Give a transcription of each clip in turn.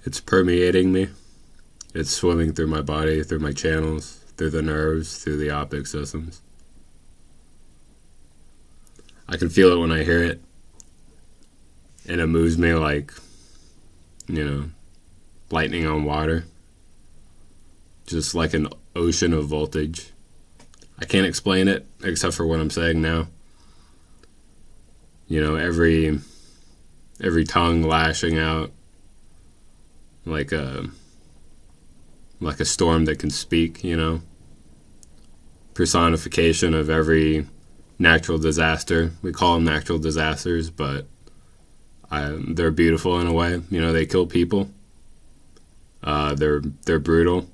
It's permeating me. It's swimming through my body, through my channels, through the nerves, through the optic systems. I can feel it when I hear it, and it moves me like, lightning on water. Just like an ocean of voltage. I can't explain it except for what I'm saying now. Every tongue lashing out like a storm that can speak, personification of every natural disaster. We call them natural disasters, but they're beautiful in a way. They kill people. They're brutal.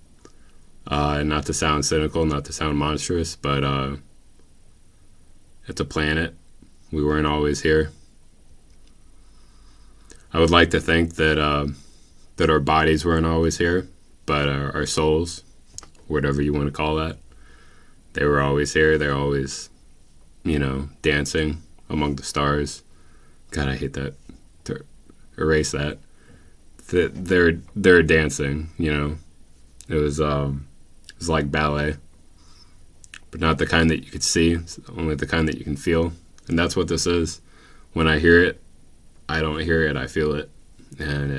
Not to sound cynical, not to sound monstrous, but it's a planet. We weren't always here. I would like to think that our bodies weren't always here, but our souls, whatever you want to call that, they were always here. They're always, dancing among the stars. God, I hate that. To erase that. They're dancing. It was like ballet, but not the kind that you could see. It's only the kind that you can feel, and that's what this is. When I hear it, I don't hear it. I feel it, and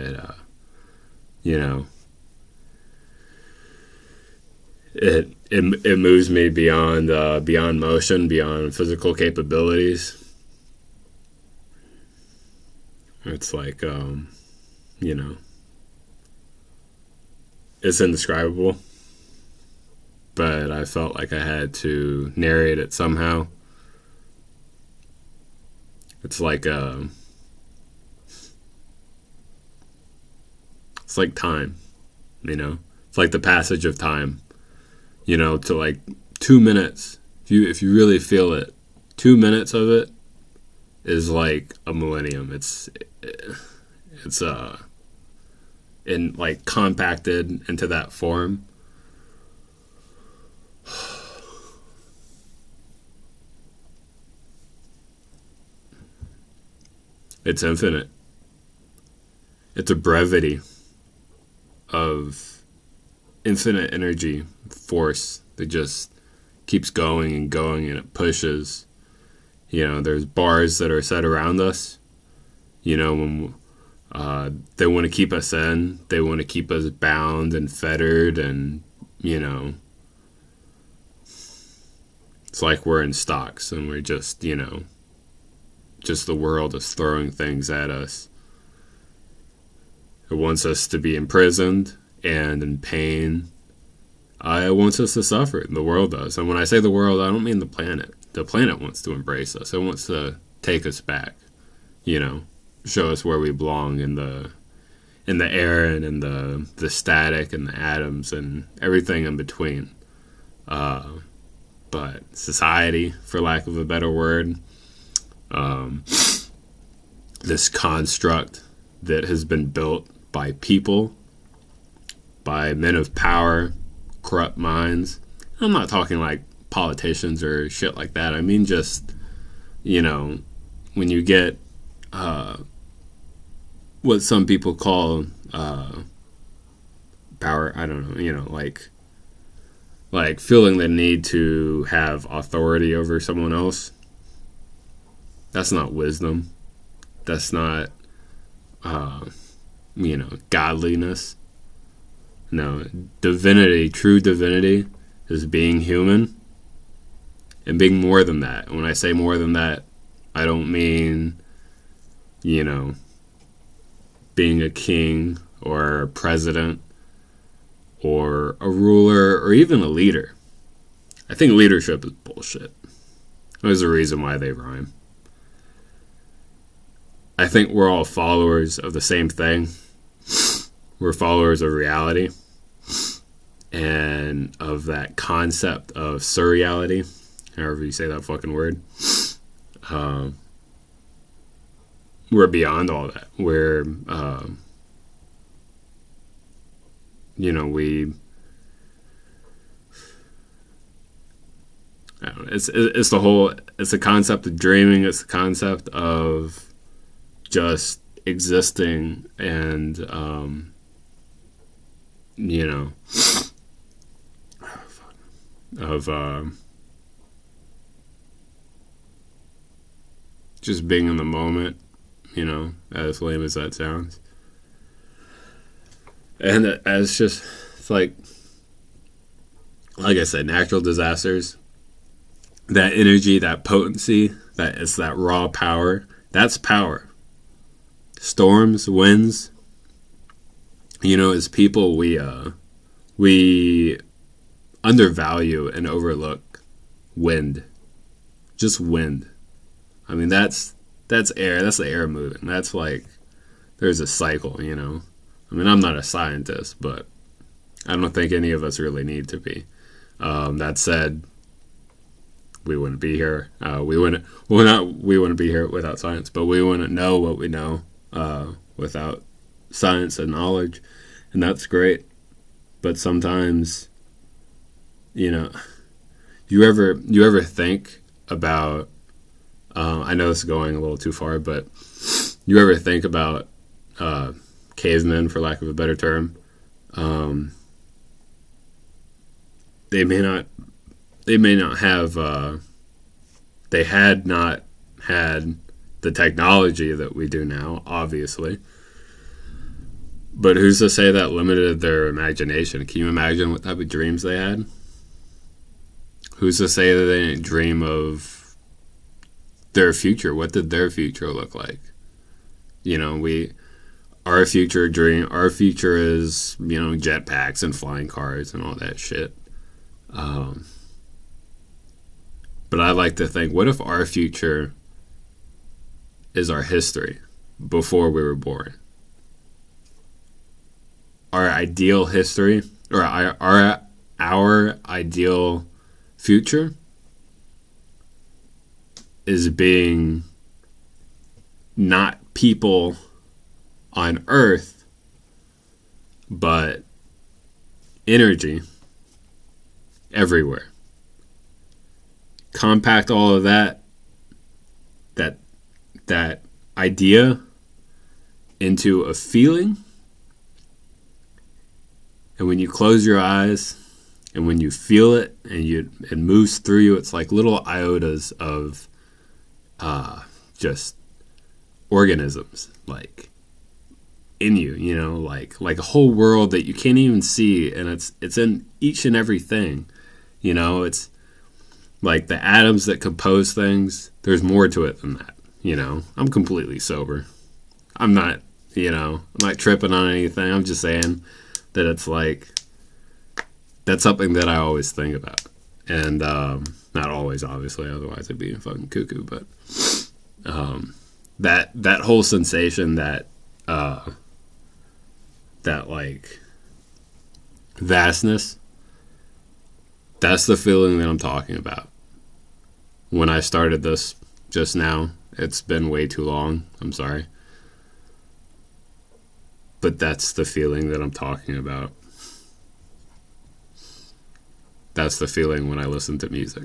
it moves me beyond motion, beyond physical capabilities. It's like it's indescribable, but I felt like I had to narrate it somehow. It's like it's like time, It's like the passage of time, to like 2 minutes. If you really feel it, 2 minutes of it is like a millennium. It's in like compacted into that form. It's infinite. It's a brevity of infinite energy, force that just keeps going and going, and it pushes. There's bars that are set around us. When they want to keep us in, they want to keep us bound and fettered, and it's like we're in stocks and we're just just the world is throwing things at us. It wants us to be imprisoned and in pain. It wants us to suffer. The world does. And when I say the world, I don't mean the planet. The planet wants to embrace us. It wants to take us back. Show us where we belong in the air and in the static and the atoms and everything in between. But society, for lack of a better word, this construct that has been built by people, by men of power, corrupt minds. I'm not talking like politicians or shit like that. I mean just, when you get what some people call power, I don't know, like feeling the need to have authority over someone else. That's not wisdom. That's not, godliness. No, divinity, true divinity, is being human and being more than that. And when I say more than that, I don't mean, being a king or a president or a ruler or even a leader. I think leadership is bullshit. There's a reason why they rhyme. I think we're all followers of the same thing. We're followers of reality and of that concept of surreality, however you say that fucking word. We're beyond all that. We're, I don't know, it's the concept of dreaming. It's the concept of just existing and you know, of just being in the moment, you know, as lame as that sounds. And as just, it's like I said, natural disasters, that energy, that potency, that it's that raw power, that's power. Storms, winds, you know, as people, we undervalue and overlook wind. Just wind. I mean, that's air. That's the air moving. That's like, there's a cycle, you know. I mean, I'm not a scientist, but I don't think any of us really need to be. That said, we wouldn't be here. We wouldn't be here without science, but we wouldn't know what we know without science and knowledge, and that's great. But sometimes, you know, you ever think about? I know this is going a little too far, but you ever think about cavemen, for lack of a better term? They may not have. They had not had the technology that we do now, obviously. But who's to say that limited their imagination? Can you imagine what type of dreams they had? Who's to say that they didn't dream of their future? What did their future look like? You know, our future is, you know, jetpacks and flying cars and all that shit. But I like to think, what if our future is our history before we were born? Our ideal history, or our ideal future, is being not people on Earth, but energy everywhere. Compact all of that idea into a feeling, and when you close your eyes and when you feel it and it moves through you, it's like little iotas of just organisms, like in you, you know, like a whole world that you can't even see, and it's in each and every thing, you know. It's like the atoms that compose things. There's more to it than that, you know. I'm completely sober. I'm not tripping on anything. I'm just saying that it's like, that's something that I always think about. And not always, obviously, otherwise I'd be fucking cuckoo, but that whole sensation, that like vastness, that's the feeling that I'm talking about. When I started this just now, it's been way too long, I'm sorry. But that's the feeling that I'm talking about. That's the feeling when I listen to music.